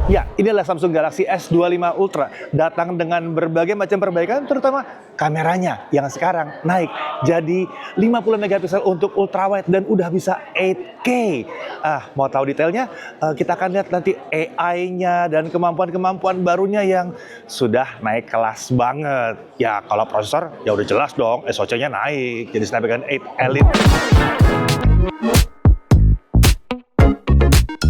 Ya, inilah Samsung Galaxy S25 Ultra. Datang dengan berbagai macam perbaikan, terutama kameranya yang sekarang naik jadi 50 megapiksel untuk ultrawide dan udah bisa 8K. Mau tahu detailnya? Kita akan lihat nanti AI-nya dan kemampuan-kemampuan barunya yang sudah naik kelas banget. Ya, kalau prosesor ya udah jelas dong, SoC-nya naik jadi Snapdragon 8 Elite.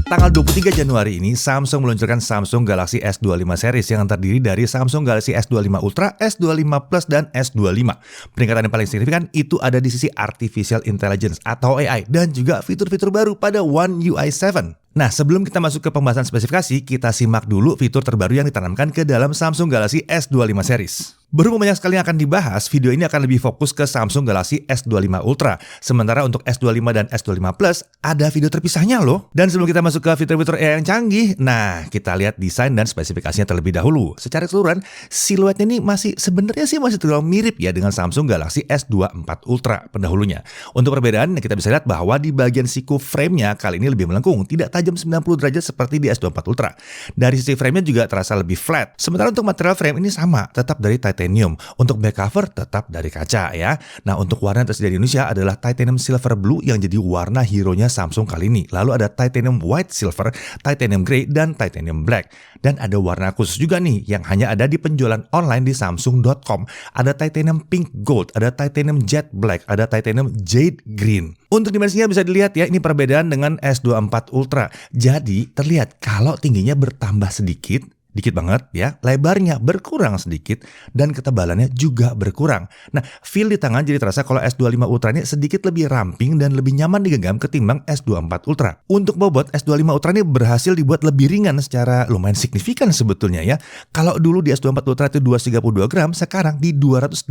Tanggal 23 Januari ini, Samsung meluncurkan Samsung Galaxy S25 series yang terdiri dari Samsung Galaxy S25 Ultra, S25 Plus, dan S25. Peningkatan yang paling signifikan itu ada di sisi Artificial Intelligence atau AI dan juga fitur-fitur baru pada One UI 7. Nah, sebelum kita masuk ke pembahasan spesifikasi, kita simak dulu fitur terbaru yang ditanamkan ke dalam Samsung Galaxy S25 series. Berhubung banyak sekali yang akan dibahas, video ini akan lebih fokus ke Samsung Galaxy S25 Ultra. Sementara untuk S25 dan S25 Plus, ada video terpisahnya loh. Dan sebelum kita masuk ke fitur-fitur AI yang canggih, nah kita lihat desain dan spesifikasinya terlebih dahulu. Secara keseluruhan, siluetnya ini sebenarnya masih terlalu mirip ya dengan Samsung Galaxy S24 Ultra pendahulunya. Untuk perbedaan, kita bisa lihat bahwa di bagian siku frame-nya kali ini lebih melengkung, tidak tajam 90 derajat seperti di S24 Ultra. Dari sisi frame-nya juga terasa lebih flat. Sementara untuk material frame ini sama, tetap dari titanium. Untuk back cover tetap dari kaca ya. Nah, untuk warna yang tersedia di Indonesia adalah titanium silver blue yang jadi warna hero-nya Samsung kali ini. Lalu ada titanium white silver, titanium grey, dan titanium black. Dan ada warna khusus juga nih yang hanya ada di penjualan online di samsung.com. Ada titanium pink gold, ada titanium jet black, ada titanium jade green. Untuk dimensinya bisa dilihat ya, ini perbedaan dengan S24 Ultra. Jadi terlihat kalau tingginya bertambah sedikit banget ya, lebarnya berkurang sedikit, dan ketebalannya juga berkurang. Nah, feel di tangan jadi terasa kalau S25 Ultra ini sedikit lebih ramping dan lebih nyaman digenggam ketimbang S24 Ultra. Untuk bobot, S25 Ultra ini berhasil dibuat lebih ringan secara lumayan signifikan sebetulnya ya. Kalau dulu di S24 Ultra itu 232 gram, sekarang di 218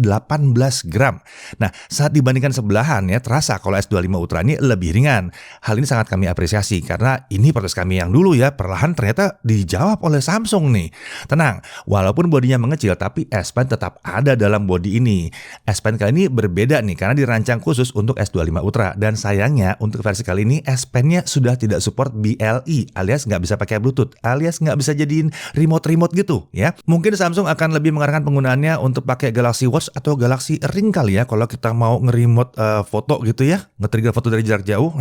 gram. Nah, saat dibandingkan sebelahan ya, terasa kalau S25 Ultra ini lebih ringan. Hal ini sangat kami apresiasi karena ini protes kami yang dulu ya, perlahan ternyata dijawab oleh Samsung nih. Tenang, walaupun bodinya mengecil tapi S Pen tetap ada dalam bodi ini. S Pen kali ini berbeda nih karena dirancang khusus untuk S25 Ultra, dan sayangnya untuk versi kali ini S Pen-nya sudah tidak support BLE alias nggak bisa pakai Bluetooth, alias nggak bisa jadiin remote gitu ya. Mungkin Samsung akan lebih mengarahkan penggunaannya untuk pakai Galaxy Watch atau Galaxy Ring kali ya kalau kita mau nge-remote foto gitu ya, nge-trigger foto dari jarak jauh.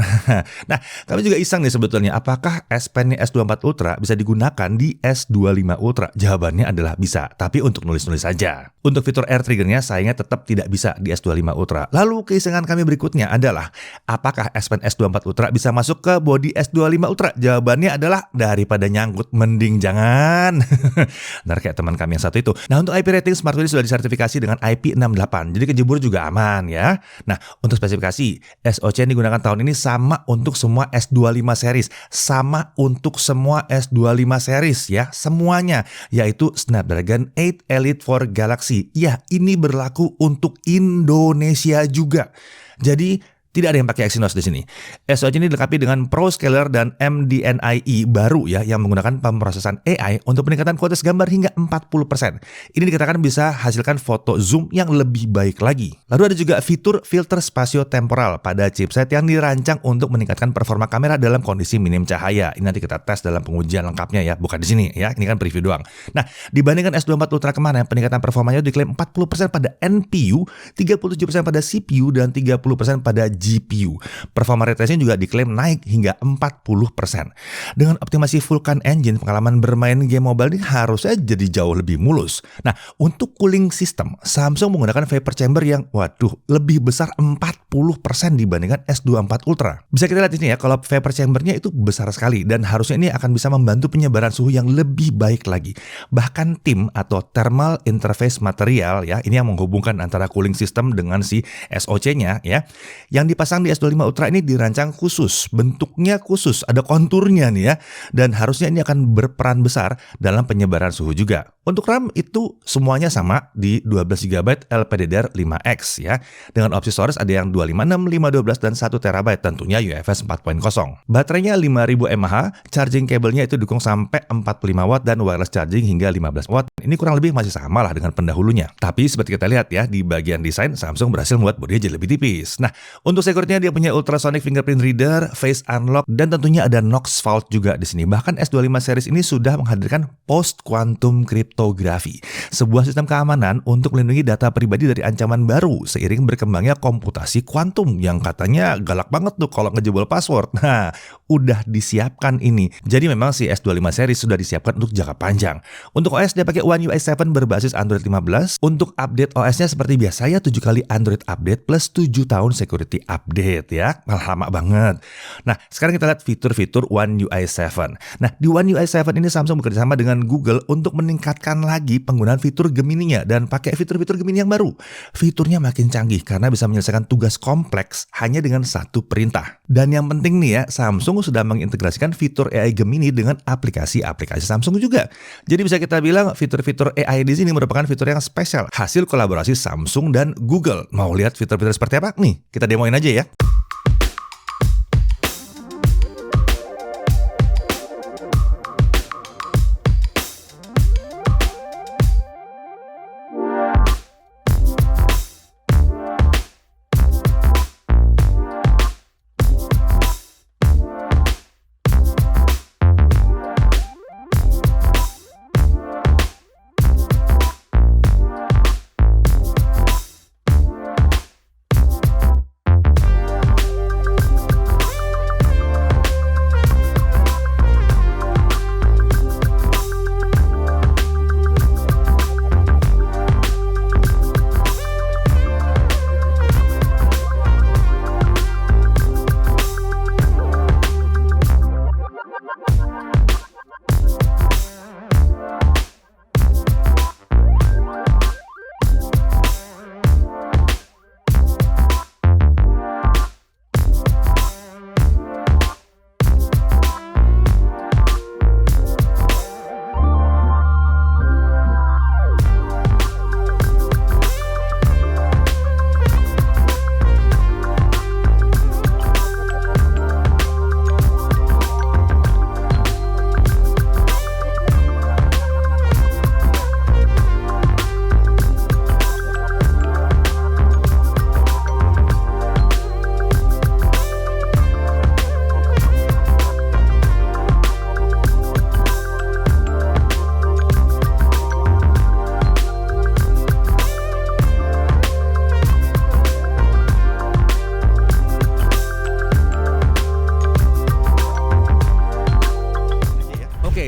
Nah, kami juga iseng nih sebetulnya, apakah S Pen-nya S24 Ultra bisa digunakan di S25 Ultra? Jawabannya adalah bisa, tapi untuk nulis-nulis saja. Untuk fitur air trigger-nya sayangnya tetap tidak bisa di S25 Ultra. Lalu keisengan kami berikutnya adalah, apakah S Pen S24 Ultra bisa masuk ke bodi S25 Ultra? Jawabannya adalah daripada nyangkut mending jangan. Ntar kayak teman kami yang satu itu. Nah, untuk IP rating smartwatch sudah disertifikasi dengan IP68, jadi kejebur juga aman ya. Nah, untuk spesifikasi, SoC yang digunakan tahun ini sama untuk semua S25 series, sama untuk semua S25 series ya, semuanya, yaitu Snapdragon 8 Elite for Galaxy. Ya, ini berlaku untuk Indonesia juga. Jadi tidak ada yang pakai Exynos di sini. SoC ini dilengkapi dengan ProScaler dan MDNIE baru ya, yang menggunakan pemrosesan AI untuk peningkatan kualitas gambar hingga 40%. Ini dikatakan bisa hasilkan foto zoom yang lebih baik lagi. Lalu ada juga fitur filter spatio-temporal pada chipset yang dirancang untuk meningkatkan performa kamera dalam kondisi minim cahaya. Ini nanti kita tes dalam pengujian lengkapnya ya, bukan di sini ya. Ini kan preview doang. Nah, dibandingkan S24 Ultra kemarin, peningkatan performanya diklaim 40% pada NPU, 37% pada CPU, dan 30% pada GPU. Performa ray tracing juga diklaim naik hingga 40%. Dengan optimasi Vulkan Engine, pengalaman bermain game mobile ini harusnya jadi jauh lebih mulus. Nah, untuk cooling system, Samsung menggunakan vapor chamber yang lebih besar 40% dibandingkan S24 Ultra. Bisa kita lihat di sini ya, kalau vapor chambernya itu besar sekali dan harusnya ini akan bisa membantu penyebaran suhu yang lebih baik lagi. Bahkan TIM atau Thermal Interface Material ya, ini yang menghubungkan antara cooling system dengan si SoC-nya ya, yang dipasang di S25 Ultra ini dirancang khusus, bentuknya khusus, ada konturnya nih ya, dan harusnya ini akan berperan besar dalam penyebaran suhu juga. Untuk RAM itu semuanya sama di 12GB LPDDR5X ya. Dengan opsi storage ada yang 256, 512 dan 1TB, tentunya UFS 4.0. Baterainya 5000 mAh, charging kabelnya itu dukung sampai 45 watt dan wireless charging hingga 15 watt. Ini kurang lebih masih sama lah dengan pendahulunya. Tapi seperti kita lihat ya, di bagian desain Samsung berhasil membuat bodinya jadi lebih tipis. Nah, untuk security-nya dia punya ultrasonic fingerprint reader, face unlock, dan tentunya ada Knox Vault juga di sini. Bahkan S25 series ini sudah menghadirkan post quantum cryptography, sebuah sistem keamanan untuk melindungi data pribadi dari ancaman baru seiring berkembangnya komputasi kuantum yang katanya galak banget tuh kalau ngejebol password. Nah, udah disiapkan ini. Jadi memang si S25 series sudah disiapkan untuk jangka panjang. Untuk OS dia pakai One UI 7 berbasis Android 15. Untuk update OS-nya seperti biasa ya, 7 kali Android update plus 7 tahun security update ya. Malah lama banget. Nah, sekarang kita lihat fitur-fitur One UI 7. Nah, di One UI 7 ini Samsung bekerjasama dengan Google untuk meningkatkan lagi penggunaan fitur Gemini-nya dan pakai fitur-fitur Gemini yang baru. Fiturnya makin canggih karena bisa menyelesaikan tugas kompleks hanya dengan satu perintah. Dan yang penting nih ya, Samsung sudah mengintegrasikan fitur AI Gemini dengan aplikasi-aplikasi Samsung juga. Jadi bisa kita bilang fitur-fitur AI di sini merupakan fitur yang spesial, hasil kolaborasi Samsung dan Google. Mau lihat fitur-fitur seperti apa? Nih, kita demoin aja ya.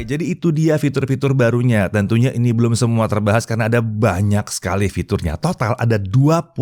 Jadi itu dia fitur-fitur barunya. Tentunya ini belum semua terbahas karena ada banyak sekali fiturnya. Total ada 21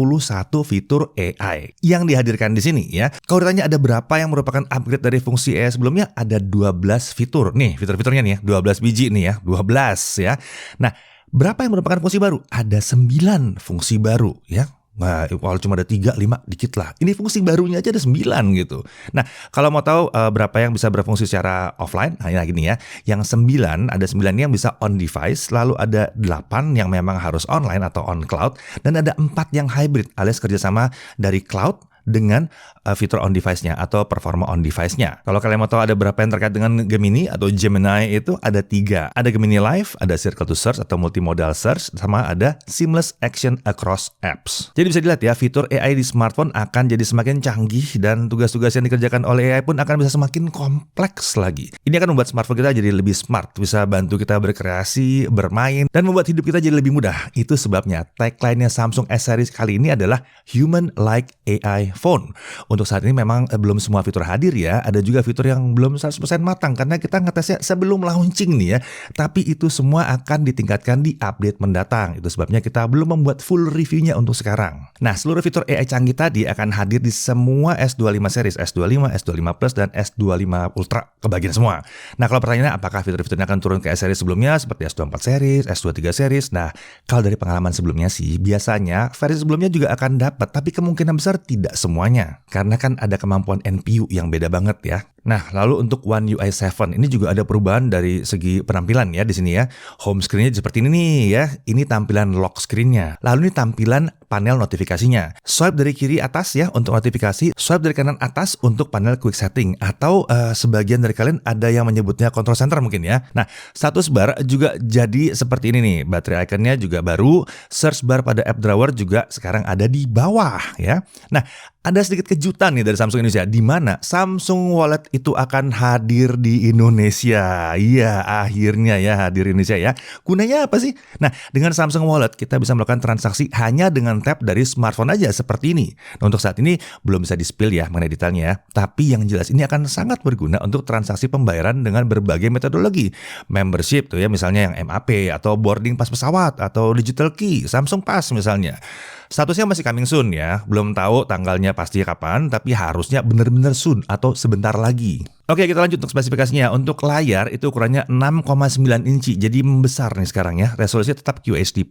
fitur AI yang dihadirkan di sini ya. Kalau ditanya ada berapa yang merupakan upgrade dari fungsi AI sebelumnya, ada 12 fitur. Nih fitur-fiturnya nih ya, 12 biji nih ya, 12 ya. Nah, berapa yang merupakan fungsi baru? Ada 9 fungsi baru ya. Nah, kalau cuma ada 3, 5 dikit lah. Ini fungsi barunya aja ada 9 gitu. Nah, kalau mau tahu berapa yang bisa berfungsi secara offline, nah gini ya. Yang 9, ada 9 yang bisa on device, lalu ada 8 yang memang harus online atau on cloud, dan ada 4 yang hybrid alias kerjasama dari cloud dengan fitur on device-nya atau performa on device-nya. Kalau kalian mau tahu ada berapa yang terkait dengan Gemini atau Gemini, itu ada 3. Ada Gemini Live, ada Circle to Search atau Multimodal Search, sama ada Seamless Action Across Apps. Jadi bisa dilihat ya, fitur AI di smartphone akan jadi semakin canggih dan tugas-tugas yang dikerjakan oleh AI pun akan bisa semakin kompleks lagi. Ini akan membuat smartphone kita jadi lebih smart, bisa bantu kita berkreasi, bermain, dan membuat hidup kita jadi lebih mudah. Itu sebabnya tagline-nya Samsung S-Series kali ini adalah Human Like AI Phone. Untuk saat ini memang belum semua fitur hadir ya. Ada juga fitur yang belum 100% matang karena kita ngetesnya sebelum launching nih ya. Tapi itu semua akan ditingkatkan di update mendatang. Itu sebabnya kita belum membuat full reviewnya untuk sekarang. Nah, seluruh fitur AI canggih tadi akan hadir di semua S25 series, S25, S25 Plus, dan S25 Ultra, kebagian semua. Nah, kalau pertanyaannya apakah fitur-fiturnya akan turun ke S-Series sebelumnya seperti S24 series, S23 series? Nah, kalau dari pengalaman sebelumnya sih, biasanya versi sebelumnya juga akan dapat, tapi kemungkinan besar tidak semuanya. Karena kan ada kemampuan NPU yang beda banget ya. Nah, lalu untuk One UI 7 ini juga ada perubahan dari segi penampilan ya di sini ya. Home screen-nya seperti ini nih ya. Ini tampilan lock screen-nya. Lalu ini tampilan panel notifikasinya. Swipe dari kiri atas ya untuk notifikasi, swipe dari kanan atas untuk panel quick setting, atau sebagian dari kalian ada yang menyebutnya control center mungkin ya. Nah, status bar juga jadi seperti ini nih. Baterai iconnya juga baru, search bar pada app drawer juga sekarang ada di bawah ya. Nah, ada sedikit kejutan nih dari Samsung Indonesia, di mana Samsung Wallet itu akan hadir di Indonesia. Iya, akhirnya ya hadir di Indonesia ya. Gunanya apa sih? Nah, dengan Samsung Wallet kita bisa melakukan transaksi hanya dengan tap dari smartphone aja seperti ini. Nah, untuk saat ini belum bisa di-spill ya mengenai detailnya ya. Tapi yang jelas ini akan sangat berguna untuk transaksi pembayaran dengan berbagai metodologi. Membership tuh ya, misalnya yang MAP atau boarding pass pesawat atau digital key, Samsung Pass misalnya. Statusnya masih coming soon ya, belum tahu tanggalnya pasti kapan, tapi harusnya benar-benar soon atau sebentar lagi. Oke, kita lanjut untuk spesifikasinya. Untuk layar itu ukurannya 6,9 inci, jadi membesar nih sekarang ya. Resolusi tetap QHD+,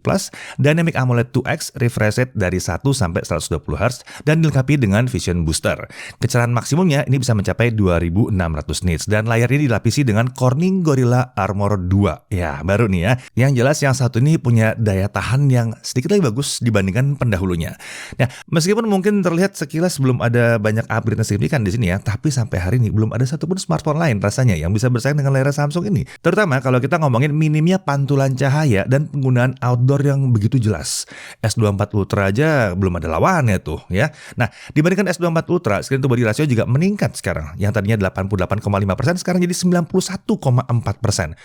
Dynamic AMOLED 2X, refresh rate dari 1 sampai 120 Hz, dan dilengkapi dengan Vision Booster. Kecerahan maksimumnya ini bisa mencapai 2600 nits, dan layar ini dilapisi dengan Corning Gorilla Armor 2. Ya, baru nih ya. Yang jelas yang satu ini punya daya tahan yang sedikit lebih bagus dibandingkan pendahulunya. Nah, meskipun mungkin terlihat sekilas belum ada banyak upgrade yang signifikan di sini ya, tapi sampai hari ini belum ada satupun smartphone lain rasanya yang bisa bersaing dengan layar Samsung ini. Terutama kalau kita ngomongin minimnya pantulan cahaya dan penggunaan outdoor yang begitu jelas. S24 Ultra aja belum ada lawannya tuh ya. Nah, dibandingkan S24 Ultra, screen to body ratio juga meningkat sekarang. Yang tadinya 88,5% sekarang jadi 91,4%.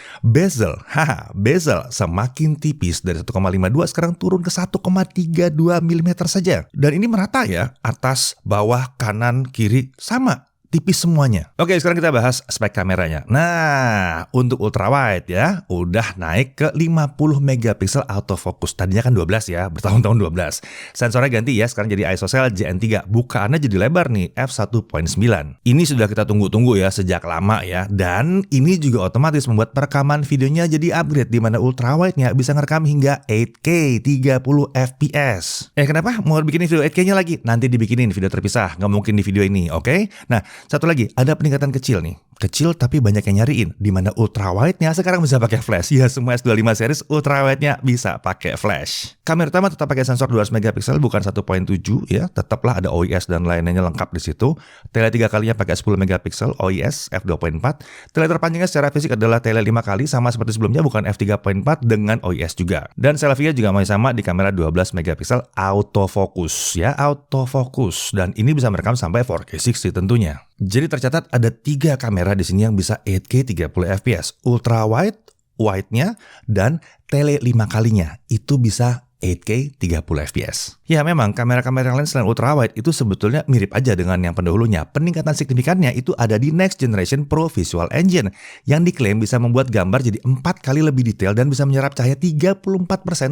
Bezel semakin tipis dari 1,52 sekarang turun ke 1,32 mm saja. Dan ini merata ya, atas, bawah, kanan, kiri sama. Tipis semuanya. Oke, sekarang kita bahas spek kameranya. Nah, untuk ultrawide ya, udah naik ke 50 megapiksel autofocus. Tadinya kan 12 ya, bertahun-tahun 12. Sensornya ganti ya, sekarang jadi ISOCELL JN3. Bukaannya jadi lebar nih, f1.9. Ini sudah kita tunggu-tunggu ya, sejak lama ya. Dan ini juga otomatis membuat perekaman videonya jadi upgrade, di mana ultrawide-nya bisa ngerekam hingga 8K 30 fps. Kenapa? Mau bikin video 8K-nya lagi? Nanti dibikinin video terpisah, nggak mungkin di video ini, oke? Nah, satu lagi, ada peningkatan kecil nih. Kecil tapi banyak yang nyariin, di mana ultrawide-nya sekarang bisa pakai flash. Ya, semua S25 series ultrawide-nya bisa pakai flash. Kamera utama tetap pakai sensor 200 megapiksel bukan 1.7 ya, tetaplah ada OIS dan lainnya lengkap di situ. Tele 3 kalinya pakai 10 megapiksel OIS f2.4. Tele terpanjangnya secara fisik adalah tele 5 kali sama seperti sebelumnya, bukan f3.4 dengan OIS juga. Dan selfie-nya juga masih sama di kamera 12 megapiksel autofocus ya, autofocus, dan ini bisa merekam sampai 4K 60 tentunya. Jadi tercatat ada 3 kamera di sini yang bisa 8K 30 fps, ultra wide, wide-nya, dan tele 5 kalinya itu bisa 8K 30 fps. Ya, memang kamera-kamera yang lain selain ultrawide itu sebetulnya mirip aja dengan yang pendahulunya. Peningkatan signifikannya itu ada di Next Generation Pro Visual Engine yang diklaim bisa membuat gambar jadi 4 kali lebih detail dan bisa menyerap cahaya 34%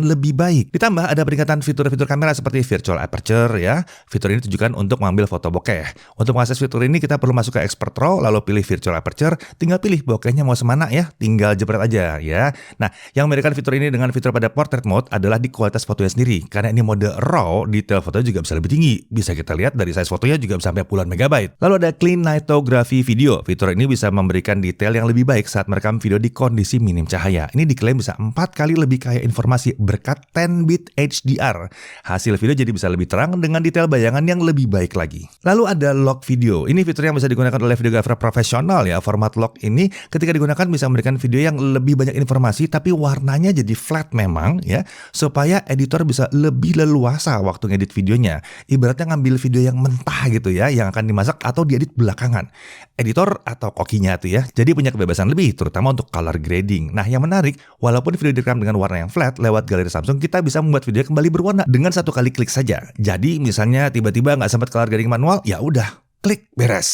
lebih baik. Ditambah ada peningkatan fitur-fitur kamera seperti virtual aperture ya. Fitur ini ditujukan untuk mengambil foto bokeh. Untuk mengakses fitur ini kita perlu masuk ke Expert RAW, lalu pilih virtual aperture, tinggal pilih bokehnya mau semana ya, tinggal jepret aja ya. Nah, yang membedakan fitur ini dengan fitur pada portrait mode adalah di kualitas fotonya sendiri. Karena ini mode RAW, detail fotonya juga bisa lebih tinggi. Bisa kita lihat dari size fotonya juga bisa sampai puluhan megabyte. Lalu ada Clean Nightography Video. Fitur ini bisa memberikan detail yang lebih baik saat merekam video di kondisi minim cahaya. Ini diklaim bisa 4 kali lebih kaya informasi berkat 10-bit HDR. Hasil video jadi bisa lebih terang dengan detail bayangan yang lebih baik lagi. Lalu ada Log Video. Ini fitur yang bisa digunakan oleh videografer profesional ya. Format log ini ketika digunakan bisa memberikan video yang lebih banyak informasi tapi warnanya jadi flat memang ya, supaya editor bisa lebih leluasa waktu ngedit videonya. Ibaratnya ngambil video yang mentah gitu ya, yang akan dimasak atau diedit belakangan. Editor atau kokinya tuh ya, jadi punya kebebasan lebih, terutama untuk color grading. Nah, yang menarik, walaupun video direkam dengan warna yang flat, lewat galeri Samsung kita bisa membuat video kembali berwarna dengan satu kali klik saja. Jadi misalnya tiba-tiba nggak sempat color grading manual, ya udah, klik beres.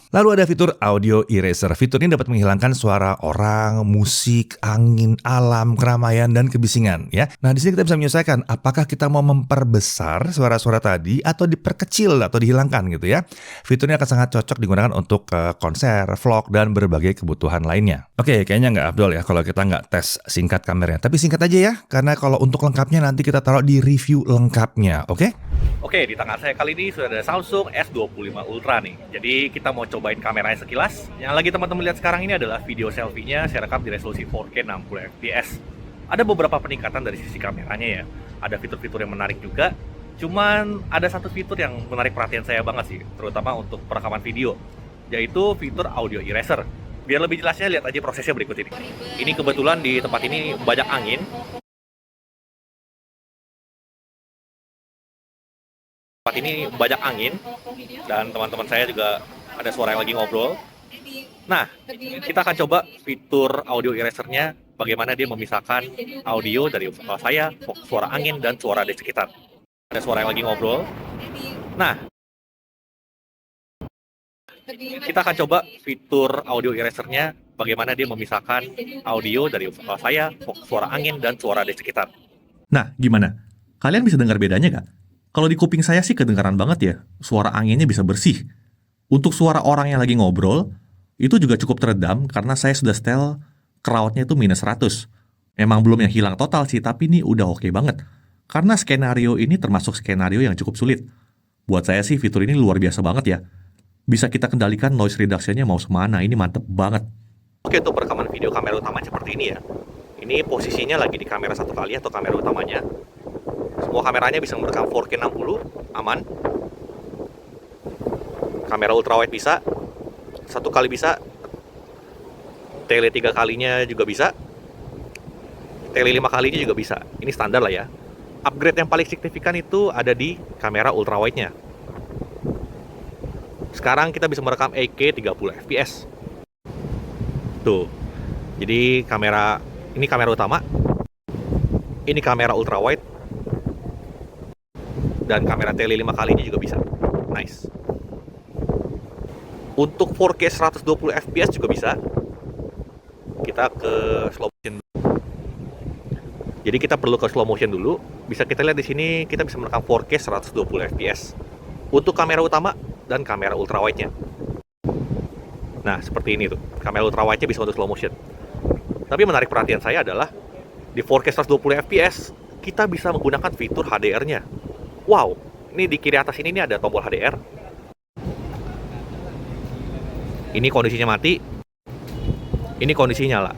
Lalu ada fitur audio eraser. Fitur ini dapat menghilangkan suara orang, musik, angin, alam, keramaian, dan kebisingan ya. Nah, di sini kita bisa menyesuaikan apakah kita mau memperbesar suara-suara tadi atau diperkecil atau dihilangkan gitu ya. Fitur ini akan sangat cocok digunakan untuk konser, vlog, dan berbagai kebutuhan lainnya. Oke, kayaknya nggak afdol ya kalau kita nggak tes singkat kameranya. Tapi singkat aja ya, karena kalau untuk lengkapnya nanti kita taruh di review lengkapnya, oke? Oke, di tangan saya kali ini sudah ada Samsung S25 Ultra Ultra nih. Jadi kita mau cobain kameranya sekilas. Yang lagi teman-teman lihat sekarang ini adalah video selfie-nya saya rekam di resolusi 4K 60 fps. Ada beberapa peningkatan dari sisi kameranya ya. Ada fitur-fitur yang menarik juga. Cuman ada satu fitur yang menarik perhatian saya banget sih, terutama untuk perekaman video, yaitu fitur audio eraser. Biar lebih jelasnya lihat aja prosesnya berikut ini. Ini kebetulan di tempat ini banyak angin. Ini banyak angin dan teman-teman saya juga ada suara yang lagi ngobrol. Nah, kita akan coba fitur audio erasernya, bagaimana dia memisahkan audio dari suara saya, suara angin, dan suara di sekitar. Ada suara yang lagi ngobrol. Nah, kita akan coba fitur audio erasernya, bagaimana dia memisahkan audio dari suara saya, suara angin, dan suara di sekitar. Nah, gimana? Kalian bisa dengar bedanya nggak? Kalau di kuping saya sih kedengaran banget ya, suara anginnya bisa bersih. Untuk suara orang yang lagi ngobrol, itu juga cukup teredam karena saya sudah setel crowd-nya itu minus 100. Emang belum yang hilang total sih, tapi ini udah oke banget. Karena skenario ini termasuk skenario yang cukup sulit. Buat saya sih fitur ini luar biasa banget ya. Bisa kita kendalikan noise reduction-nya mau semana, ini mantep banget. Oke, untuk perekaman video kamera utama seperti ini ya. Ini posisinya lagi di kamera satu kali atau kamera utamanya. Semua kameranya bisa merekam 4K 60, aman. Kamera ultrawide bisa, satu kali bisa, tele 3 kalinya juga bisa, tele 5 kalinya juga bisa. Ini standar lah ya. Upgrade yang paling signifikan itu ada di kamera ultrawide-nya. Sekarang kita bisa merekam 8K 30 fps. Tuh. Jadi ini kamera utama, ini kamera ultrawide, dan kamera tele 5 kalinya juga bisa. Nice. Untuk 4K 120 fps juga bisa. Kita ke slow motion. Jadi kita perlu ke slow motion dulu. Bisa kita lihat di sini kita bisa merekam 4K 120 fps. Untuk kamera utama dan kamera ultrawide-nya. Nah, seperti ini tuh. Kamera ultrawide-nya bisa untuk slow motion. Tapi menarik perhatian saya adalah di 4K 120 fps kita bisa menggunakan fitur HDR-nya. Wow, ini di kiri atas ini ada tombol HDR. Ini kondisinya mati. Ini kondisinya nyala.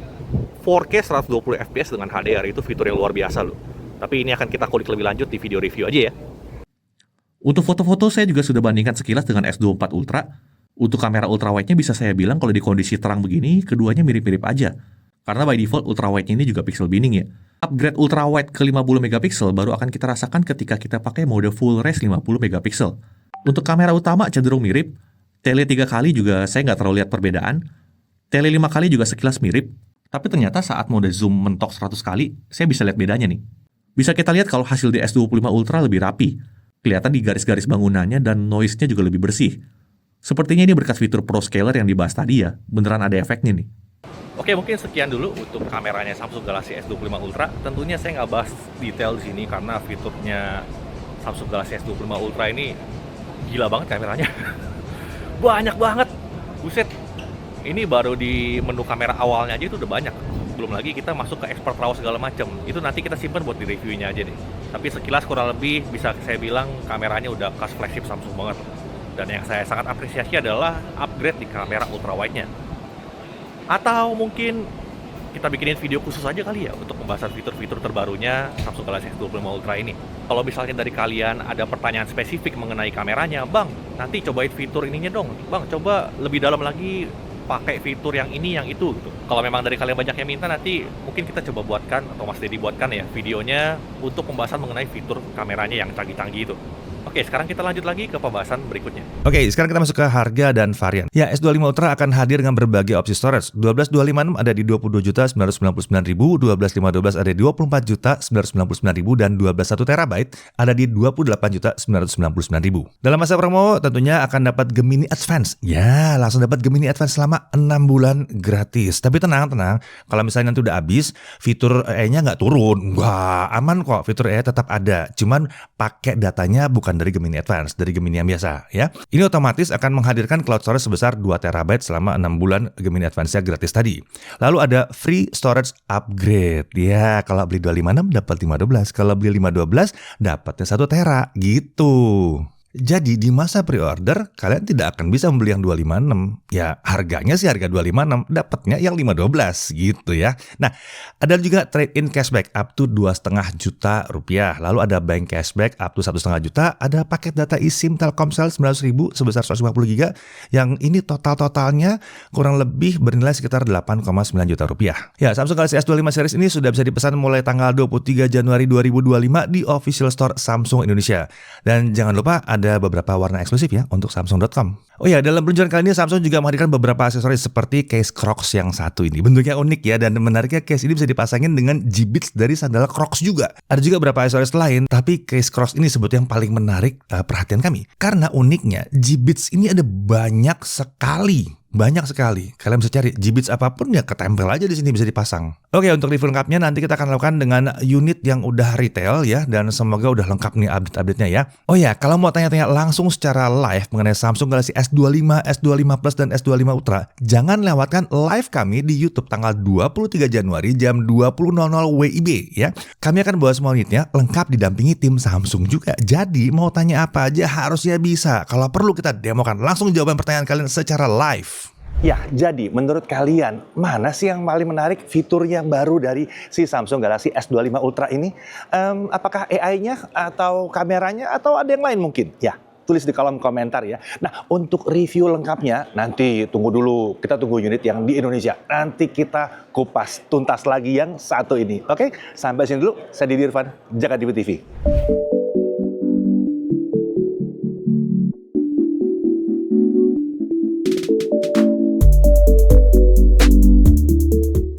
4K 120 fps dengan HDR itu fitur yang luar biasa loh. Tapi ini akan kita kulik lebih lanjut di video review aja ya. Untuk foto-foto saya juga sudah bandingkan sekilas dengan S24 Ultra. Untuk kamera ultrawide-nya bisa saya bilang kalau di kondisi terang begini, keduanya mirip-mirip aja. Karena by default ultrawide-nya ini juga pixel binning ya. Upgrade ultrawide ke 50 megapiksel baru akan kita rasakan ketika kita pakai mode full res 50 megapiksel. Untuk kamera utama cenderung mirip, tele 3 kali juga saya nggak terlalu lihat perbedaan, tele 5 kali juga sekilas mirip, tapi ternyata saat mode zoom mentok 100 kali, saya bisa lihat bedanya nih. Bisa kita lihat kalau hasil di S25 Ultra lebih rapi, kelihatan di garis-garis bangunannya dan noise-nya juga lebih bersih. Sepertinya ini berkat fitur Pro Scaler yang dibahas tadi ya, beneran ada efeknya nih. Oke, mungkin sekian dulu untuk kameranya Samsung Galaxy S25 Ultra. Tentunya saya nggak bahas detail di sini karena fiturnya Samsung Galaxy S25 Ultra ini gila banget kameranya. Banyak banget. Buset. Ini baru di menu kamera awalnya aja itu udah banyak. Belum lagi kita masuk ke expert RAW segala macam. Itu nanti kita simpan buat di reviewnya aja deh. Tapi sekilas kurang lebih bisa saya bilang kameranya udah khas flagship Samsung banget. Dan yang saya sangat apresiasi adalah upgrade di kamera ultrawide-nya. Atau mungkin kita bikinin video khusus aja kali ya untuk pembahasan fitur-fitur terbarunya Samsung Galaxy S25 Ultra ini. Kalau misalnya dari kalian ada pertanyaan spesifik mengenai kameranya, Bang, nanti cobain fitur ininya dong. Bang, coba lebih dalam lagi pakai fitur yang ini, yang itu gitu. Kalau memang dari kalian banyak yang minta, nanti mungkin kita coba buatkan atau Mas Dedi buatkan ya videonya untuk pembahasan mengenai fitur kameranya yang canggih-canggih itu. Oke, sekarang kita lanjut lagi ke pembahasan berikutnya. Oke, sekarang kita masuk ke harga dan varian. Ya, S25 Ultra akan hadir dengan berbagai opsi storage. 12256 ada di 22.999.000, 12512 ada di 24.999.000 dan 121 TB ada di 28.999.000. Dalam masa promo tentunya akan dapat Gemini Advance. Ya, langsung dapat Gemini Advance selama 6 bulan gratis. Tapi tenang, kalau misalnya nanti udah habis, fitur AI-nya nggak turun. Wah, aman kok, fitur AI tetap ada. Cuman pakai datanya bukan dari Gemini Advance, dari Gemini yang biasa ya. Ini otomatis akan menghadirkan cloud storage sebesar 2 TB selama 6 bulan Gemini Advance-nya gratis tadi. Lalu ada free storage upgrade. Ya, kalau beli 256 dapat 512, kalau beli 512 dapatnya 1 tera gitu. Jadi di masa pre-order kalian tidak akan bisa membeli yang 256. Ya harganya sih harga 256, dapatnya yang 512 gitu ya. Nah, ada juga trade-in cashback up to 2,5 juta rupiah. Lalu ada bank cashback up to 1,5 juta. Ada paket data eSIM Telkomsel 900.000 sebesar 150 GB. Yang ini totalnya kurang lebih bernilai sekitar 8,9 juta rupiah. Ya, Samsung Galaxy S25 series ini sudah bisa dipesan mulai tanggal 23 Januari 2025 di official store Samsung Indonesia. Dan jangan lupa ada beberapa warna eksklusif ya untuk Samsung.com. Oh ya, dalam peluncuran kali ini Samsung juga menghadirkan beberapa aksesoris seperti case Crocs yang satu ini. Bentuknya unik ya, dan menariknya case ini bisa dipasangin dengan Jibbitz dari sandal Crocs juga. Ada juga beberapa aksesoris lain, tapi case Crocs ini sebetulnya yang paling menarik perhatian kami. Karena uniknya Jibbitz ini ada banyak sekali. Kalian bisa cari Jibbitz apapun ya ketempel aja di sini bisa dipasang. Oke, untuk review lengkapnya nanti kita akan lakukan dengan unit yang udah retail ya, dan semoga udah lengkap nih update-update-nya ya. Oh ya, kalau mau tanya-tanya langsung secara live mengenai Samsung Galaxy S25, S25 Plus dan S25 Ultra, jangan lewatkan live kami di YouTube tanggal 23 Januari jam 20.00 WIB ya. Kami akan bawa semua unitnya lengkap didampingi tim Samsung juga. Jadi mau tanya apa aja harusnya bisa. Kalau perlu kita demokan langsung jawaban pertanyaan kalian secara live. Ya, jadi menurut kalian mana sih yang paling menarik fitur yang baru dari si Samsung Galaxy S25 Ultra ini? Apakah AI-nya atau kameranya atau ada yang lain mungkin? Ya, tulis di kolom komentar ya. Nah, untuk review lengkapnya nanti tunggu dulu. Kita tunggu unit yang di Indonesia. Nanti kita kupas tuntas lagi yang satu ini. Oke, sampai sini dulu. Saya Didi Irfan, Jaga TV TV.